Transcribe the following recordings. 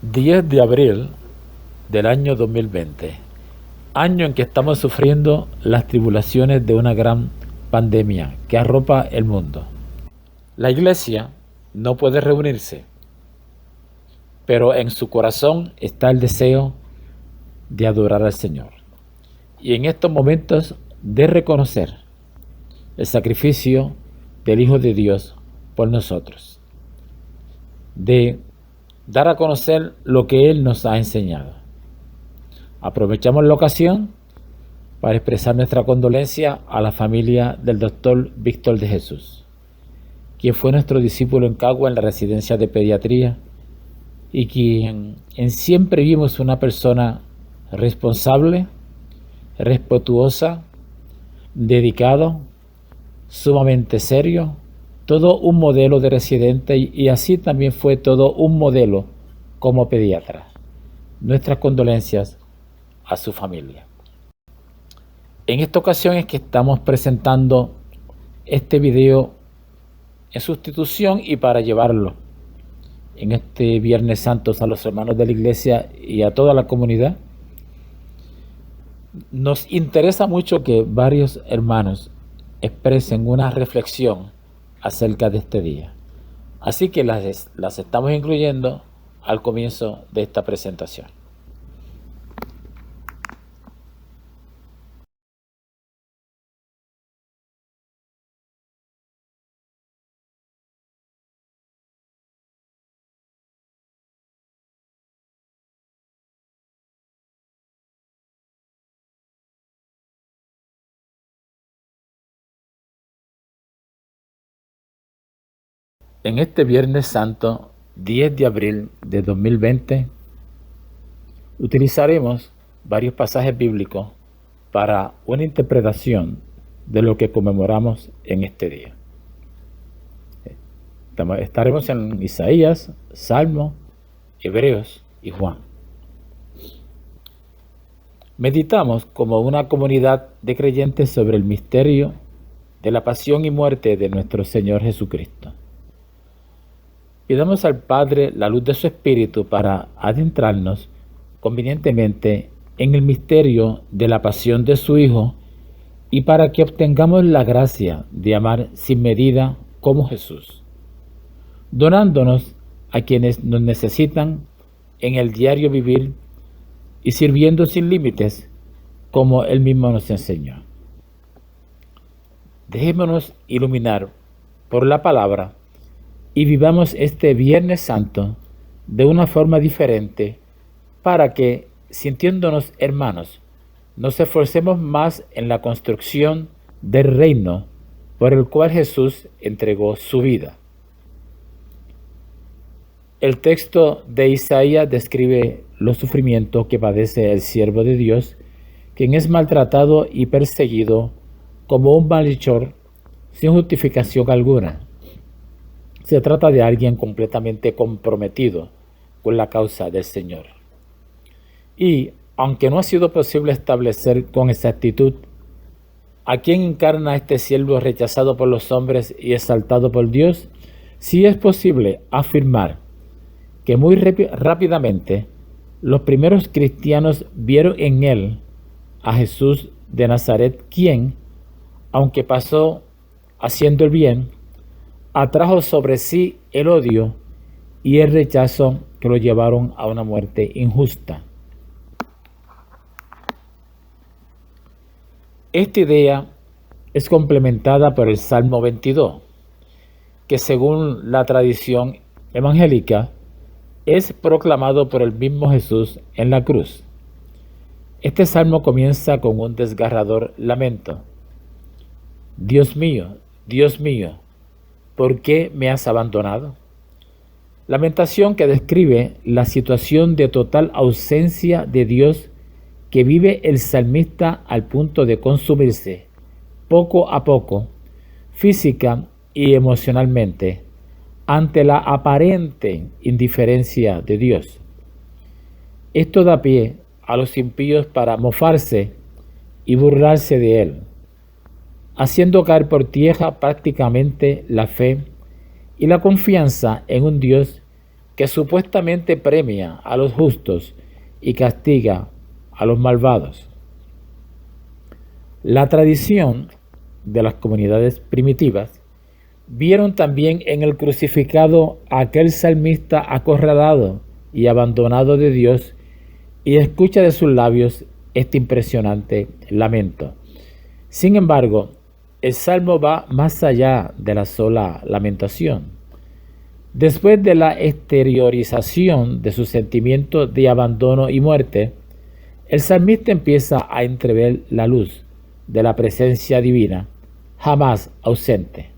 10 de abril del año 2020, año en que estamos sufriendo las tribulaciones de una gran pandemia que arropa el mundo. La iglesia no puede reunirse, pero en su corazón está el deseo de adorar al Señor. Y en estos momentos de reconocer el sacrificio del Hijo de Dios por nosotros, de dar a conocer lo que Él nos ha enseñado. Aprovechamos la ocasión para expresar nuestra condolencia a la familia del doctor Víctor de Jesús, quien fue nuestro discípulo en Cagua en la residencia de pediatría y quien siempre vimos una persona responsable, respetuosa, dedicado, sumamente serio, todo un modelo de residente y así también fue todo un modelo como pediatra. Nuestras condolencias a su familia. En esta ocasión es que estamos presentando este video en sustitución y para llevarlo en este Viernes Santo a los hermanos de la iglesia y a toda la comunidad. Nos interesa mucho que varios hermanos expresen una reflexión acerca de este día. Así que las estamos incluyendo al comienzo de esta presentación. En este Viernes Santo, 10 de abril de 2020, utilizaremos varios pasajes bíblicos para una interpretación de lo que conmemoramos en este día. Estaremos en Isaías, Salmo, Hebreos y Juan. Meditamos como una comunidad de creyentes sobre el misterio de la pasión y muerte de nuestro Señor Jesucristo. Pidamos al Padre la luz de su Espíritu para adentrarnos convenientemente en el misterio de la pasión de su Hijo y para que obtengamos la gracia de amar sin medida como Jesús, donándonos a quienes nos necesitan en el diario vivir y sirviendo sin límites como Él mismo nos enseñó. Dejémonos iluminar por la palabra y vivamos este Viernes Santo de una forma diferente para que, sintiéndonos hermanos, nos esforcemos más en la construcción del reino por el cual Jesús entregó su vida. El texto de Isaías describe los sufrimientos que padece el siervo de Dios, quien es maltratado y perseguido como un malhechor sin justificación alguna. Se trata de alguien completamente comprometido con la causa del Señor. Y, aunque no ha sido posible establecer con exactitud a quién encarna este siervo rechazado por los hombres y exaltado por Dios, sí es posible afirmar que muy rápidamente los primeros cristianos vieron en él a Jesús de Nazaret, quien, aunque pasó haciendo el bien, atrajo sobre sí el odio y el rechazo que lo llevaron a una muerte injusta. Esta idea es complementada por el Salmo 22, que según la tradición evangélica es proclamado por el mismo Jesús en la cruz. Este salmo comienza con un desgarrador lamento. Dios mío, ¿por qué me has abandonado? Lamentación que describe la situación de total ausencia de Dios que vive el salmista al punto de consumirse, poco a poco, física y emocionalmente, ante la aparente indiferencia de Dios. Esto da pie a los impíos para mofarse y burlarse de Él, haciendo caer por tierra prácticamente la fe y la confianza en un Dios que supuestamente premia a los justos y castiga a los malvados. La tradición de las comunidades primitivas vieron también en el crucificado a aquel salmista acorralado y abandonado de Dios, y escucha de sus labios este impresionante lamento. Sin embargo, el salmo va más allá de la sola lamentación. Después de la exteriorización de su sentimiento de abandono y muerte, el salmista empieza a entrever la luz de la presencia divina, jamás ausente.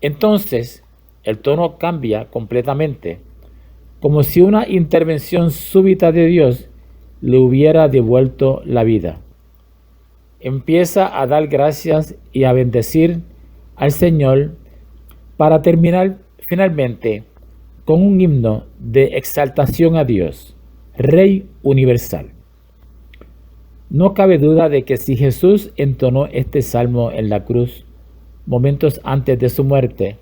Entonces, el tono cambia completamente, como si una intervención súbita de Dios le hubiera devuelto la vida. Empieza a dar gracias y a bendecir al Señor para terminar finalmente con un himno de exaltación a Dios, Rey universal. No cabe duda de que si Jesús entonó este salmo en la cruz, momentos antes de su muerte,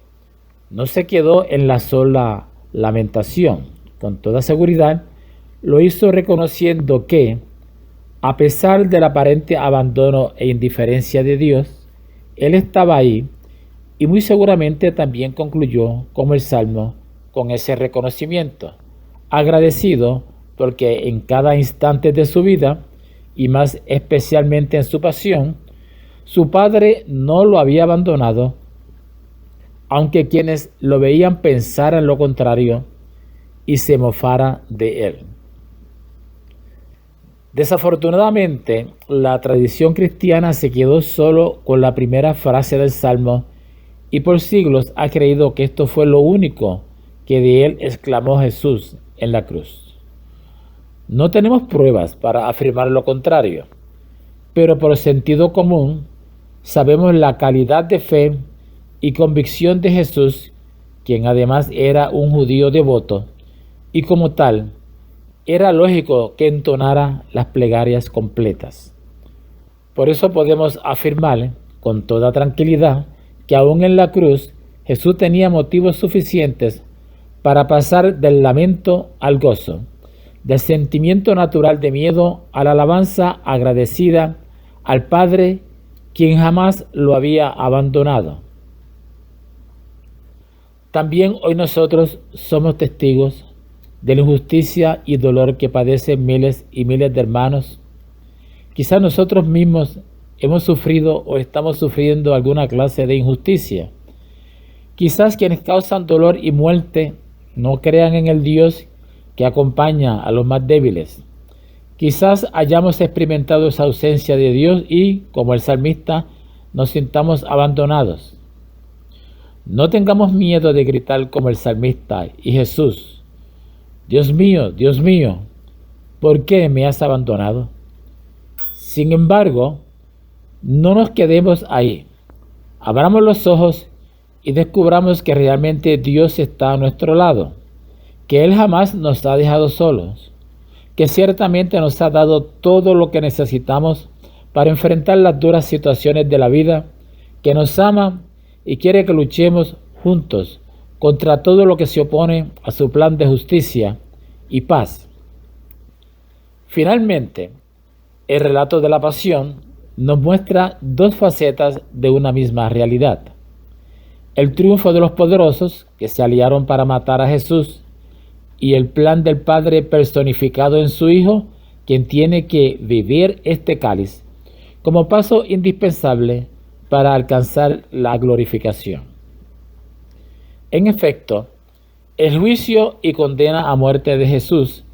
no se quedó en la sola lamentación. Con toda seguridad, lo hizo reconociendo que, a pesar del aparente abandono e indiferencia de Dios, Él estaba ahí, y muy seguramente también concluyó como el salmo con ese reconocimiento, agradecido porque en cada instante de su vida, y más especialmente en su pasión, su Padre no lo había abandonado, aunque quienes lo veían pensaran lo contrario y se mofara de él. Desafortunadamente, la tradición cristiana se quedó solo con la primera frase del Salmo y por siglos ha creído que esto fue lo único que de él exclamó Jesús en la cruz. No tenemos pruebas para afirmar lo contrario, pero por sentido común sabemos la calidad de fe y convicción de Jesús, quien además era un judío devoto, y como tal, era lógico que entonara las plegarias completas. Por eso podemos afirmar con toda tranquilidad que aún en la cruz Jesús tenía motivos suficientes para pasar del lamento al gozo, del sentimiento natural de miedo a la alabanza agradecida al Padre, quien jamás lo había abandonado. También hoy nosotros somos testigos de la injusticia y dolor que padecen miles y miles de hermanos. Quizás nosotros mismos hemos sufrido o estamos sufriendo alguna clase de injusticia. Quizás quienes causan dolor y muerte no crean en el Dios que acompaña a los más débiles. Quizás hayamos experimentado esa ausencia de Dios y, como el salmista, nos sintamos abandonados. No tengamos miedo de gritar como el salmista y Jesús: Dios mío, ¿por qué me has abandonado? Sin embargo, no nos quedemos ahí. Abramos los ojos y descubramos que realmente Dios está a nuestro lado, que Él jamás nos ha dejado solos, que ciertamente nos ha dado todo lo que necesitamos para enfrentar las duras situaciones de la vida, que nos ama y quiere que luchemos juntos contra todo lo que se opone a su plan de justicia y paz. Finalmente, el relato de la pasión nos muestra dos facetas de una misma realidad: el triunfo de los poderosos que se aliaron para matar a Jesús y el plan del Padre personificado en su Hijo, quien tiene que beber este cáliz como paso indispensable para alcanzar la glorificación. En efecto, el juicio y condena a muerte de Jesús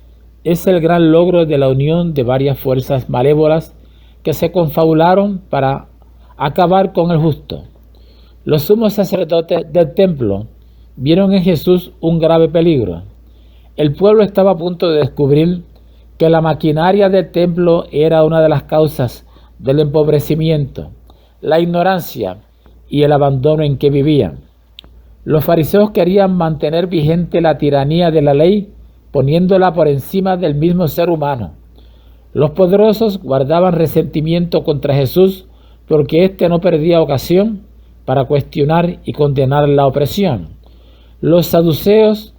es el gran logro de la unión de varias fuerzas malévolas que se confabularon para acabar con el justo. Los sumos sacerdotes del templo vieron en Jesús un grave peligro. El pueblo estaba a punto de descubrir que la maquinaria del templo era una de las causas del empobrecimiento, la ignorancia y el abandono en que vivían. Los fariseos querían mantener vigente la tiranía de la ley, poniéndola por encima del mismo ser humano. Los poderosos guardaban resentimiento contra Jesús porque éste no perdía ocasión para cuestionar y condenar la opresión. Los saduceos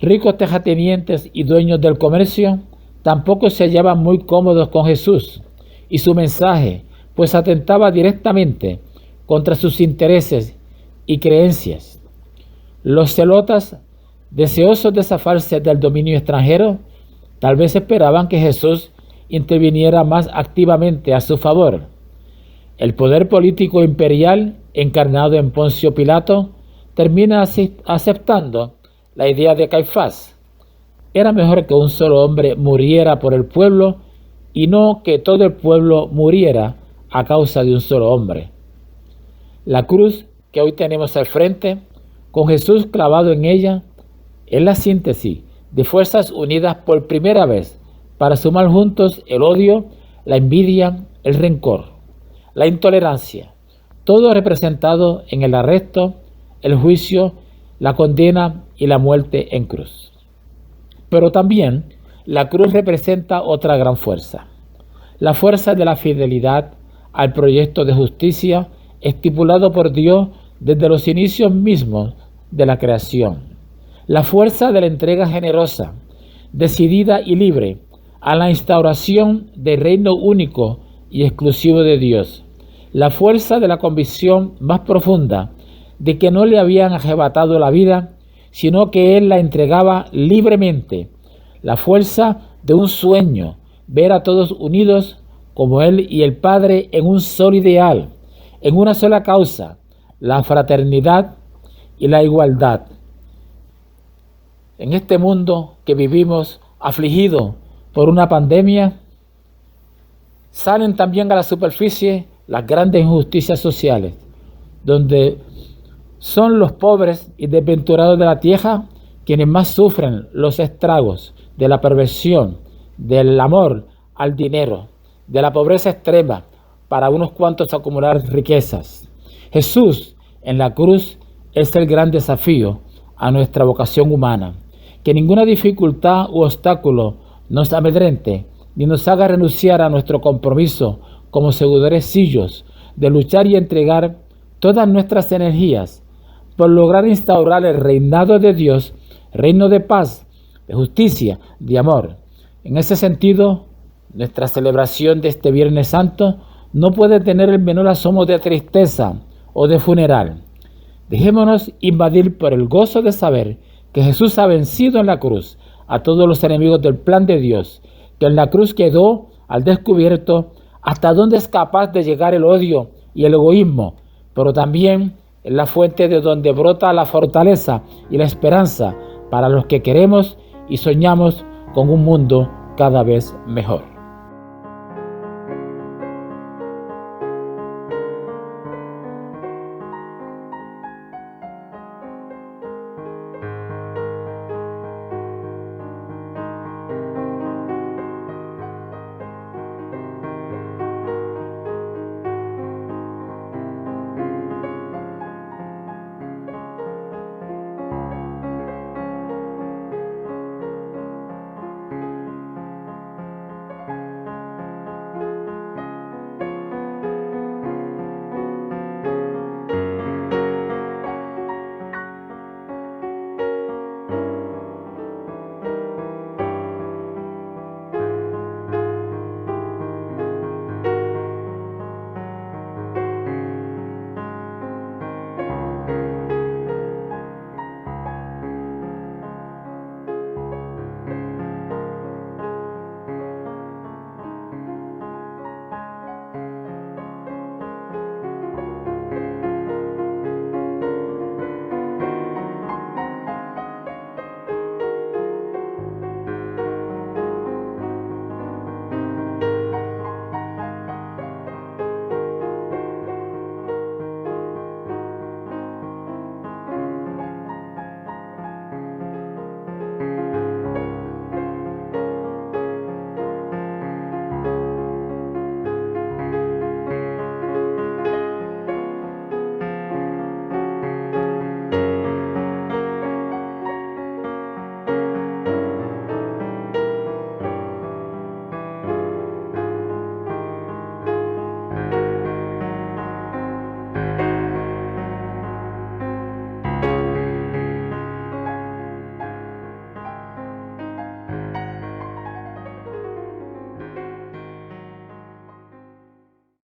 Ricos terratenientes y dueños del comercio tampoco se hallaban muy cómodos con Jesús y su mensaje, pues atentaba directamente contra sus intereses y creencias. Los celotas, deseosos de zafarse del dominio extranjero, tal vez esperaban que Jesús interviniera más activamente a su favor. El poder político imperial, encarnado en Poncio Pilato, termina aceptando la idea de Caifás. Era mejor que un solo hombre muriera por el pueblo y no que todo el pueblo muriera a causa de un solo hombre. La cruz que hoy tenemos al frente, con Jesús clavado en ella, es la síntesis de fuerzas unidas por primera vez para sumar juntos el odio, la envidia, el rencor, la intolerancia, todo representado en el arresto, el juicio, la condena y la muerte en cruz. Pero también la cruz representa otra gran fuerza, la fuerza de la fidelidad al proyecto de justicia estipulado por Dios desde los inicios mismos de la creación, la fuerza de la entrega generosa, decidida y libre a la instauración del reino único y exclusivo de Dios, la fuerza de la convicción más profunda de que no le habían arrebatado la vida, sino que Él la entregaba libremente, la fuerza de un sueño, ver a todos unidos como Él y el Padre en un solo ideal, en una sola causa, la fraternidad y la igualdad. En este mundo que vivimos afligido por una pandemia, salen también a la superficie las grandes injusticias sociales, donde son los pobres y desventurados de la tierra quienes más sufren los estragos de la perversión, del amor al dinero, de la pobreza extrema para unos cuantos acumular riquezas. Jesús en la cruz es el gran desafío a nuestra vocación humana. Que ninguna dificultad u obstáculo nos amedrente ni nos haga renunciar a nuestro compromiso como seguidores suyos de luchar y entregar todas nuestras energías por lograr instaurar el reinado de Dios, reino de paz, de justicia, de amor. En ese sentido, nuestra celebración de este Viernes Santo no puede tener el menor asomo de tristeza o de funeral. Dejémonos invadir por el gozo de saber que Jesús ha vencido en la cruz a todos los enemigos del plan de Dios, que en la cruz quedó al descubierto hasta dónde es capaz de llegar el odio y el egoísmo, pero también es la fuente de donde brota la fortaleza y la esperanza para los que queremos y soñamos con un mundo cada vez mejor.